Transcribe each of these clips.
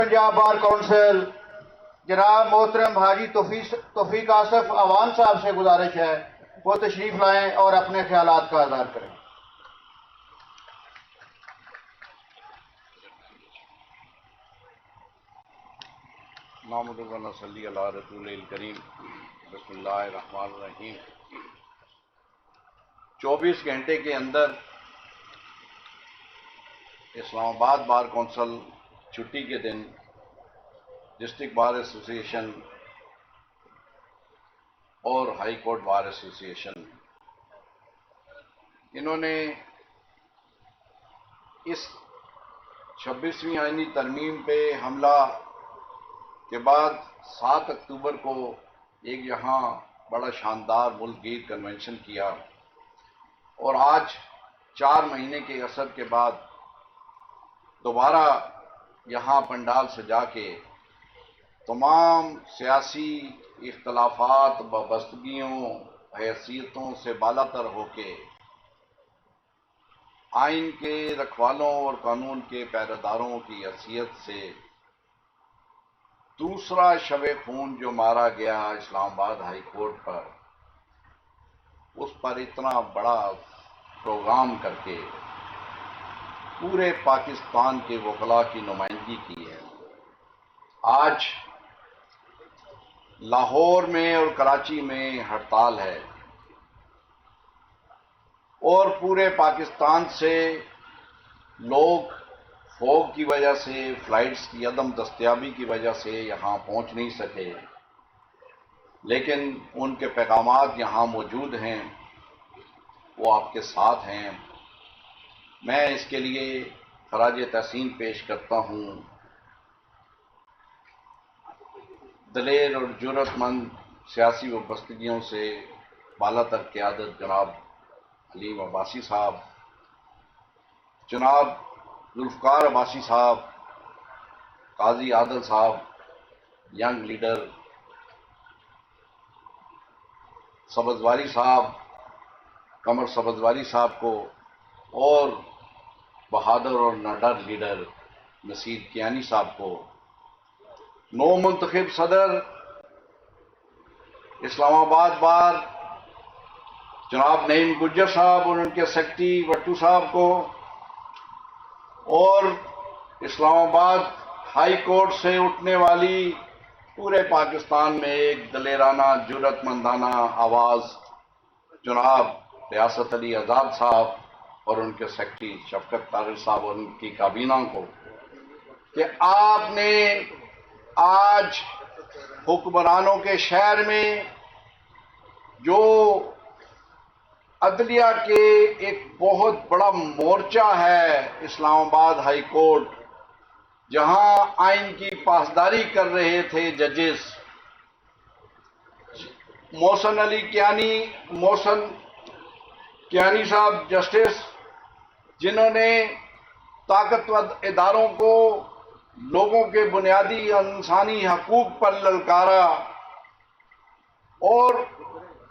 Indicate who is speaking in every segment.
Speaker 1: Punjab bar council جناب محترم حاجی توفیق آصف عوان صاحب سے گزارش ہے وہ تشریف لائیں اور اپنے خیالات کا اظہار کریں۔
Speaker 2: نحمد و نصلی علی رسول الکریم، بسم اللہ الرحمن الرحیم۔ 24 گھنٹے کے اندر اسلام آباد بار کونسل چھٹی کے دن ڈسٹرکٹ بار ایسوسی ایشن اور ہائی کورٹ بار ایسوسی ایشن انہوں نے اس 26ویں آئینی ترمیم پہ حملہ کے بعد 7 اکتوبر کو ایک یہاں بڑا شاندار ملک گیر کنونشن کیا اور آج 4 مہینے کے عرصے کے بعد دوبارہ یہاں پنڈال سجا کے تمام سیاسی اختلافات وابستگیوں حیثیتوں سے بالا تر ہو کے آئین کے رکھوالوں اور قانون کے پیراداروں کی حیثیت سے دوسرا شب خون جو مارا گیا اسلام آباد ہائی کورٹ پر، اس پر اتنا بڑا پروگرام کر کے پورے پاکستان کے وکلاء کی نمائندگی کی ہے۔ آج لاہور میں اور کراچی میں ہڑتال ہے اور پورے پاکستان سے لوگ فوگ کی وجہ سے، فلائٹس کی عدم دستیابی کی وجہ سے یہاں پہنچ نہیں سکے، لیکن ان کے پیغامات یہاں موجود ہیں، وہ آپ کے ساتھ ہیں۔ میں اس کے لیے خراج تحسین پیش کرتا ہوں دلیر اور جرأت مند سیاسی وابستگیوں سے بالا تر قیادت جناب حلیم عباسی صاحب، جناب ذوالفقار عباسی صاحب، قاضی عادل صاحب، ینگ لیڈر سبزواری صاحب، قمر سبزواری صاحب کو، اور بہادر اور نڈر لیڈر نصیر کیانی صاحب کو، نو منتخب صدر اسلام آباد بار جناب نعیم گجر صاحب اور ان کے سیکرٹری وٹو صاحب کو، اور اسلام آباد ہائی کورٹ سے اٹھنے والی پورے پاکستان میں ایک دلیرانہ جرأت مندانہ آواز جناب ریاست علی آزاد صاحب اور ان کے سیکرٹری شفقت طارق صاحب اور ان کی کابینہ کو، کہ آپ نے آج حکمرانوں کے شہر میں جو عدلیہ کے ایک بہت بڑا مورچہ ہے اسلام آباد ہائی کورٹ، جہاں آئین کی پاسداری کر رہے تھے ججز محسن کیانی صاحب جسٹس، جنہوں نے طاقتور اداروں کو لوگوں کے بنیادی انسانی حقوق پر للکارا، اور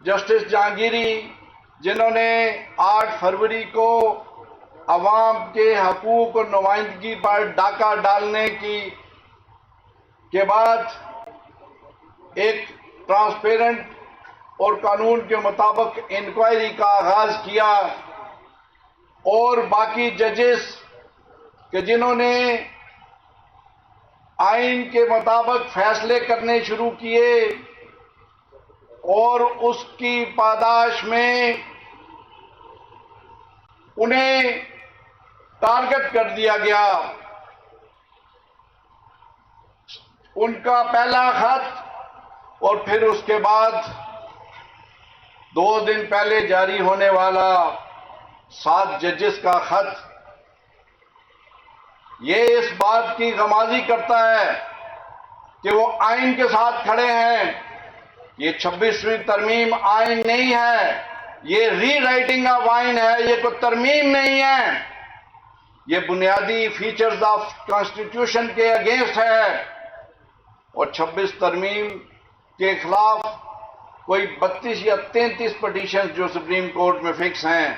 Speaker 2: جسٹس جہانگیری، جنہوں نے 8 فروری کو عوام کے حقوق اور نمائندگی پر ڈاکہ ڈالنے کے بعد ایک ٹرانسپیرنٹ اور قانون کے مطابق انکوائری کا آغاز کیا، اور باقی ججز کہ جنہوں نے آئین کے مطابق فیصلے کرنے شروع کیے، اور اس کی پاداش میں انہیں ٹارگٹ کر دیا گیا۔ ان کا پہلا خط اور پھر اس کے بعد 2 دن پہلے جاری ہونے والا 7 ججز کا خط، یہ اس بات کی غمازی کرتا ہے کہ وہ آئین کے ساتھ کھڑے ہیں۔ یہ 26ویں ترمیم آئین نہیں ہے، یہ ری رائٹنگ آف آئین ہے، یہ کوئی ترمیم نہیں ہے، یہ بنیادی فیچرز آف کانسٹیٹیوشن کے اگینسٹ ہے، اور 26 ترمیم کے خلاف کوئی 32 یا 33 پٹیشنز جو سپریم کورٹ میں فکس ہیں،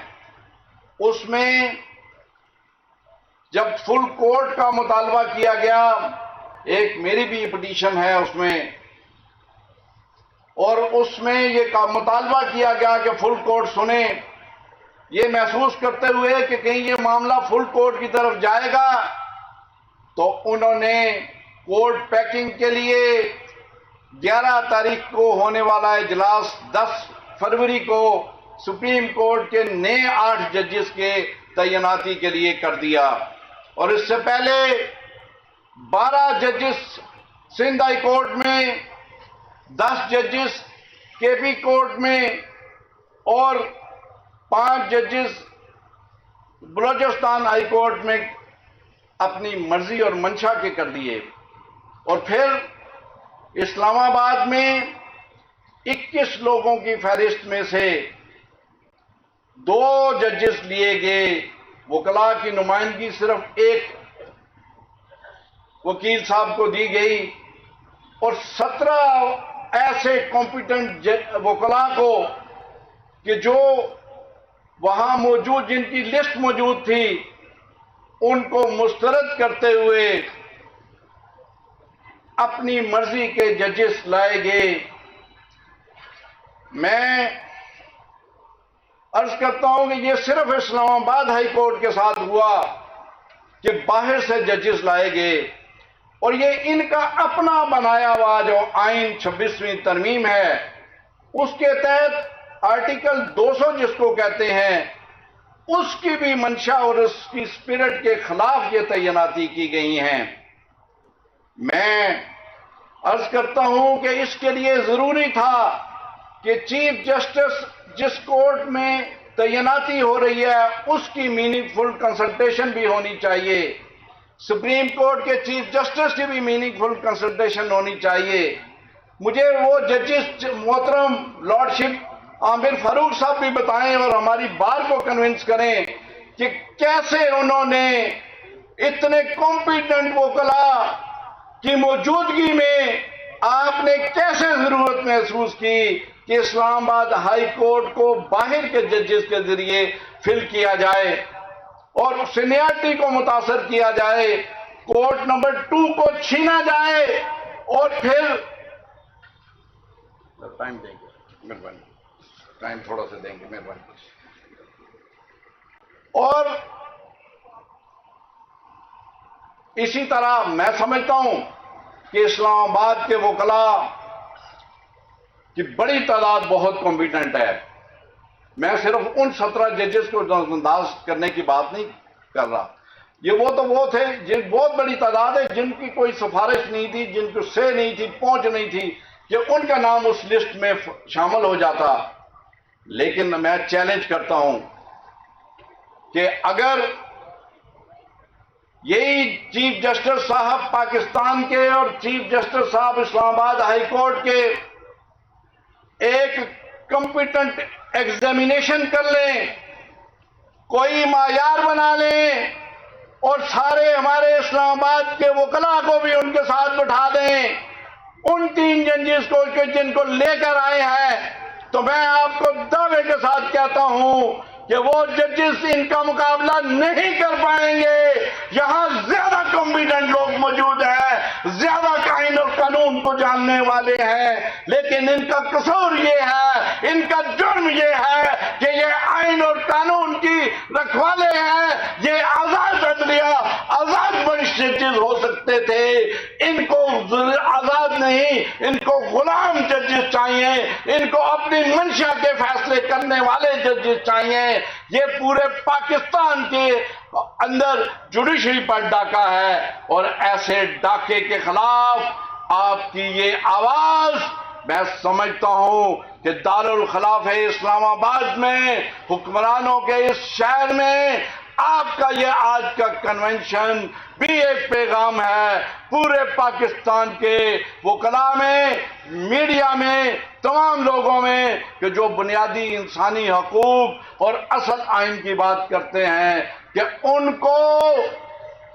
Speaker 2: اس میں جب فل کورٹ کا مطالبہ کیا گیا ایک میری بھی پٹیشن ہے اس میں، اور اس میں یہ مطالبہ کیا گیا کہ فل کورٹ سنیں، یہ محسوس کرتے ہوئے کہ کہیں یہ معاملہ فل کورٹ کی طرف جائے گا، تو انہوں نے کورٹ پیکنگ کے لیے 11 تاریخ کو ہونے والا اجلاس 10 فروری کو سپریم کورٹ کے نئے 8 ججز کے تعیناتی کے لیے کر دیا، اور اس سے پہلے 12 ججز سندھ ہائی کورٹ میں، 10 ججز کے پی کورٹ میں، اور 5 ججز بلوچستان ہائی کورٹ میں اپنی مرضی اور منشا کے کر دیے، اور پھر اسلام آباد میں 21 لوگوں کی فہرست میں سے 2 ججز لیے گئے، وکلاء کی نمائندگی صرف ایک وکیل صاحب کو دی گئی، اور 17 ایسے کمپیٹنٹ وکلاء کو کہ جو وہاں موجود، جن کی لسٹ موجود تھی، ان کو مسترد کرتے ہوئے اپنی مرضی کے ججز لائے گئے۔ میں عرض کرتا ہوں کہ یہ صرف اسلام آباد ہائی کورٹ کے ساتھ ہوا کہ باہر سے ججز لائے گئے، اور یہ ان کا اپنا بنایا ہوا جو آئین 26ویں ترمیم ہے، اس کے تحت آرٹیکل 200 جس کو کہتے ہیں، اس کی بھی منشا اور اس کی اسپرٹ کے خلاف یہ تعیناتی کی گئی ہیں۔ میں عرض کرتا ہوں کہ اس کے لیے ضروری تھا کہ چیف جسٹس جس کورٹ میں تعیناتی ہو رہی ہے اس کی میننگ فل کنسلٹیشن بھی ہونی چاہیے، سپریم کورٹ کے چیف جسٹس کی بھی میننگ فل کنسلٹیشن ہونی چاہیے۔ مجھے وہ ججز محترم لارڈشپ عامر فاروق صاحب بھی بتائیں اور ہماری بار کو کنونس کریں کہ کیسے انہوں نے اتنے کمپیٹنٹ وکلاء کی موجودگی میں آپ نے کیسے ضرورت محسوس کی کہ اسلام آباد ہائی کورٹ کو باہر کے ججز کے ذریعے فل کیا جائے اور سینیئرٹی کو متاثر کیا جائے، کورٹ نمبر 2 کو چھینا جائے، اور پھر ٹائم دیں گے، مہربانی ٹائم تھوڑا سا دیں گے، مہربانی۔ اور اسی طرح میں سمجھتا ہوں کہ اسلام آباد کے وکلاء کی بڑی تعداد بہت کمپیٹنٹ ہے۔ میں صرف ان 17 ججز کو نظر انداز کرنے کی بات نہیں کر رہا، یہ وہ تھے جن بہت بڑی تعداد ہے جن کی کوئی سفارش نہیں تھی، جن کو سے نہیں تھی، پہنچ نہیں تھی کہ ان کا نام اس لسٹ میں شامل ہو جاتا۔ لیکن میں چیلنج کرتا ہوں کہ اگر یہی چیف جسٹس صاحب پاکستان کے اور چیف جسٹس صاحب اسلام آباد ہائی کورٹ کے ایک کمپیٹنٹ ایگزامینیشن کر لیں، کوئی معیار بنا لیں، اور سارے ہمارے اسلام آباد کے وکلاء کو بھی ان کے ساتھ بٹھا دیں، ان 3 ججز کو جن کو لے کر آئے ہیں، تو میں آپ کو دعوے کے ساتھ کہتا ہوں کہ وہ ججز ان کا مقابلہ نہیں کر پائیں گے۔ یہاں زیادہ کمپیٹنٹ لوگ موجود ہیں، زیادہ آئین اور قانون کو جاننے والے ہیں، لیکن ان کا قصور یہ ہے، ان کا جرم یہ ہے کہ یہ آئین اور قانون کی رکھوالے ہیں، یہ آزاد عدلیہ، آزاد بخش ججز ہو سکتے تھے، ان کو آزاد نہیں، ان کو غلام ججز چاہیے، ان کو اپنی منشا کے فیصلے کرنے والے ججز چاہیے۔ یہ پورے پاکستان کے اندر جوڈیشری پر ڈاکہ ہے، اور ایسے ڈاکے کے خلاف آپ کی یہ آواز، میں سمجھتا ہوں کہ دارالخلافہ اسلام آباد میں، حکمرانوں کے اس شہر میں آپ کا یہ آج کا کنونشن بھی ایک پیغام ہے پورے پاکستان کے وکلاء میں، میڈیا میں، تمام لوگوں میں، کہ جو بنیادی انسانی حقوق اور اصل آئین کی بات کرتے ہیں، کہ ان کو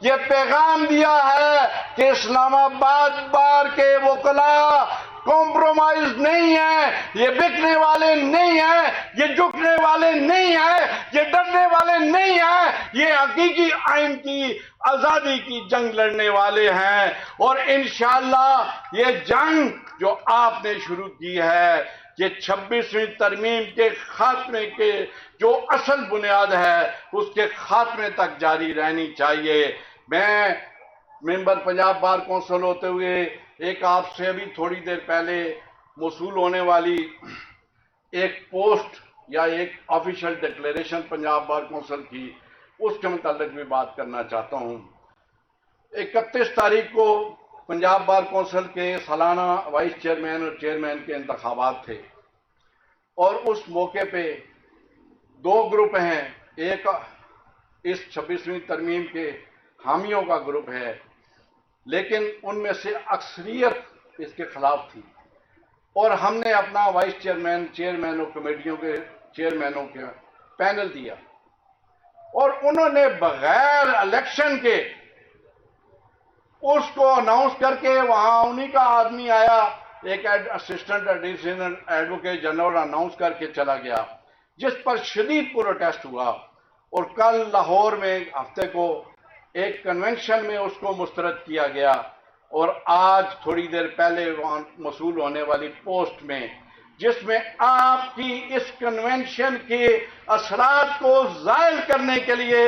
Speaker 2: یہ پیغام دیا ہے کہ اسلام آباد بار کے وکلاء کمپرومائز نہیں ہیں، یہ بکنے والے نہیں ہیں، یہ جھکنے والے نہیں ہیں، یہ ڈرنے والے نہیں ہیں، یہ حقیقی آئین کی آزادی کی جنگ لڑنے والے ہیں۔ اور انشاءاللہ یہ جنگ جو آپ نے شروع کی ہے، یہ 26ویں ترمیم کے خاتمے کے جو اصل بنیاد ہے اس کے خاتمے تک جاری رہنی چاہیے۔ میں ممبر پنجاب بار کونسل ہوتے ہوئے ایک آپ سے ابھی تھوڑی دیر پہلے موصول ہونے والی ایک پوسٹ یا ایک official declaration Punjab bar council کی، اس کے متعلق بھی بات کرنا چاہتا ہوں۔ 31 تاریخ کو پنجاب بار کونسل کے سالانہ وائس چیئرمین اور چیئرمین کے انتخابات تھے، اور اس موقع پہ دو گروپ ہیں، ایک اس 26ویں ترمیم کے حامیوں کا گروپ ہے، لیکن ان میں سے اکثریت اس کے خلاف تھی، اور ہم نے اپنا وائس چیئرمین، چیئرمینوں کمیٹیوں کے چیئرمینوں کا پینل دیا، اور انہوں نے بغیر الیکشن کے اس کو اناؤنس کر کے وہاں انہی کا آدمی آیا، ایک assistant additional advocate general announce کر کے چلا گیا، جس پر شدید پروٹیسٹ ہوا، اور کل لاہور میں ہفتے کو ایک کنونشن میں اس کو مسترد کیا گیا، اور آج تھوڑی دیر پہلے وہاں موصول ہونے والی پوسٹ میں، جس میں آپ کی اس کنونشن کے اثرات کو زائل کرنے کے لیے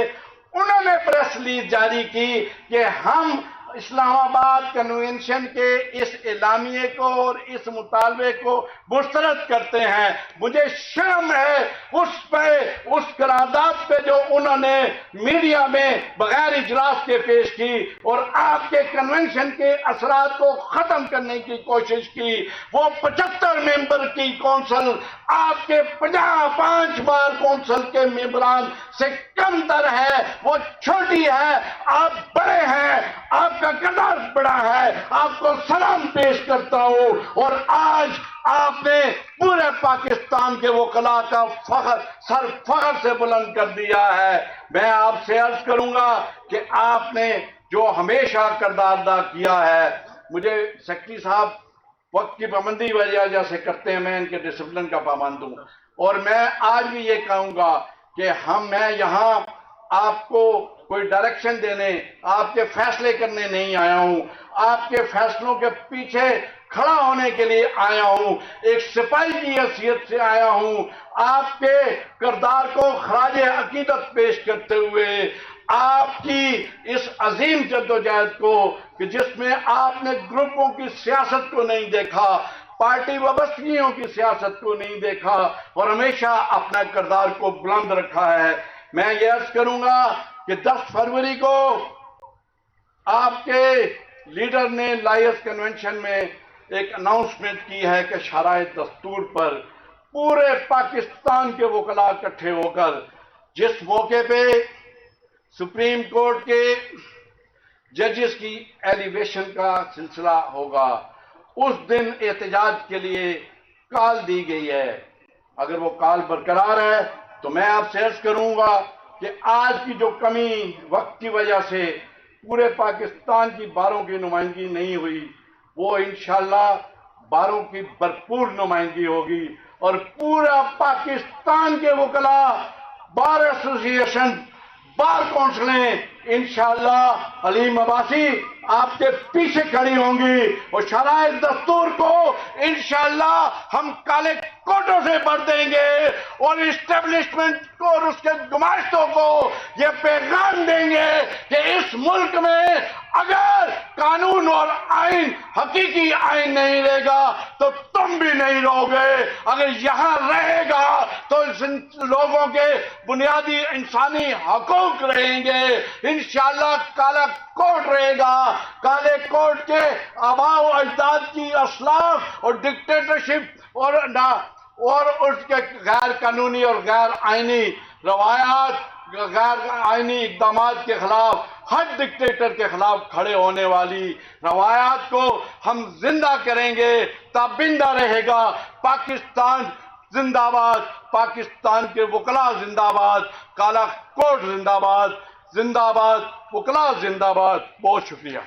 Speaker 2: انہوں نے پریس ریلیز جاری کی کہ ہم اسلام آباد کنونشن کے اس اعلامیے کو اور اس مطالبے کو مسترد کرتے ہیں۔ مجھے شرم ہے اس قرارداد پہ جو انہوں نے میڈیا میں بغیر اجلاس کے پیش کی اور آپ کے کنونشن کے اثرات کو ختم کرنے کی کوشش کی۔ وہ 75 ممبر کی کونسل آپ کے 55 بار کونسل کے ممبران سے کم تر ہے، وہ چھوٹی ہے، آپ بڑے ہیں، آپ کا کردار بڑا ہے، آپ کو سلام پیش کرتا ہوں، اور آج آپ نے پورے پاکستان کے وکلاء کا سر فخر سے بلند کر دیا ہے۔ میں آپ سے عرض کروں گا کہ آپ نے جو ہمیشہ کردار ادا کیا ہے، مجھے سیکرٹری صاحب وقت کی پابندی وجہ سے کرتے ہیں، میں ان کے ڈسپلن کا پابند ہوں، اور میں آج بھی یہ کہوں گا کہ میں یہاں آپ کو کوئی ڈائریکشن دینے، آپ کے فیصلے کرنے نہیں آیا ہوں، آپ کے فیصلوں کے پیچھے کھڑا ہونے کے لیے آیا ہوں، ایک سپاہی کی حیثیت سے آیا ہوں، آپ کے کردار کو خراج عقیدت پیش کرتے ہوئے، آپ کی اس عظیم جدوجہد کو کہ جس میں آپ نے گروپوں کی سیاست کو نہیں دیکھا، پارٹی وابستگیوں کی سیاست کو نہیں دیکھا، اور ہمیشہ اپنا کردار کو بلند رکھا ہے۔ میں یہ عرض کروں گا کہ 10 فروری کو آپ کے لیڈر نے لائرز کنونشن میں ایک اناؤنسمنٹ کی ہے کہ شرائط دستور پر پورے پاکستان کے وکلاء اکٹھے ہو کر جس موقع پہ سپریم کورٹ کے ججز کی ایلیویشن کا سلسلہ ہوگا، اس دن احتجاج کے لیے کال دی گئی ہے۔ اگر وہ کال برقرار ہے تو میں آپ سے عرض کروں گا کہ آج کی جو کمی وقت کی وجہ سے پورے پاکستان کی باروں کی نمائندگی نہیں ہوئی، وہ انشاءاللہ باروں کی بھرپور نمائندگی ہوگی، اور پورا پاکستان کے وکلاء، بار ایسوسی ایشن، بار کونسلیں انشاءاللہ حلیم عباسی آپ کے پیچھے کھڑی ہوں گی، اور شرائط دستور کو انشاءاللہ ہم کالے کوٹوں سے بھر دیں گے، اور اسٹیبلشمنٹ کو اور اس کے گماشتوں کو یہ پیغام دیں گے کہ اس ملک میں اگر قانون اور آئین حقیقی آئین نہیں رہے گا تو تم بھی نہیں رہو گے، اگر یہاں رہے گا تو لوگوں کے بنیادی انسانی حقوق رہیں گے، انشاءاللہ کالا کوٹ رہے گا، کالے کوٹ کے آباء و اجداد کی اسلاف اور ڈکٹیٹرشپ اور اس کے غیر قانونی اور غیر آئینی روایات، غیر آئینی اقدامات کے خلاف، ہر ڈکٹیٹر کے خلاف کھڑے ہونے والی روایات کو ہم زندہ کریں گے، تابندہ رہے گا۔ پاکستان زندہ باد، پاکستان کے وکلاء زندہ باد، کالا کوٹ زندہ باد، زندہ باد، وکلاء زندہ باد۔ بہت شکریہ۔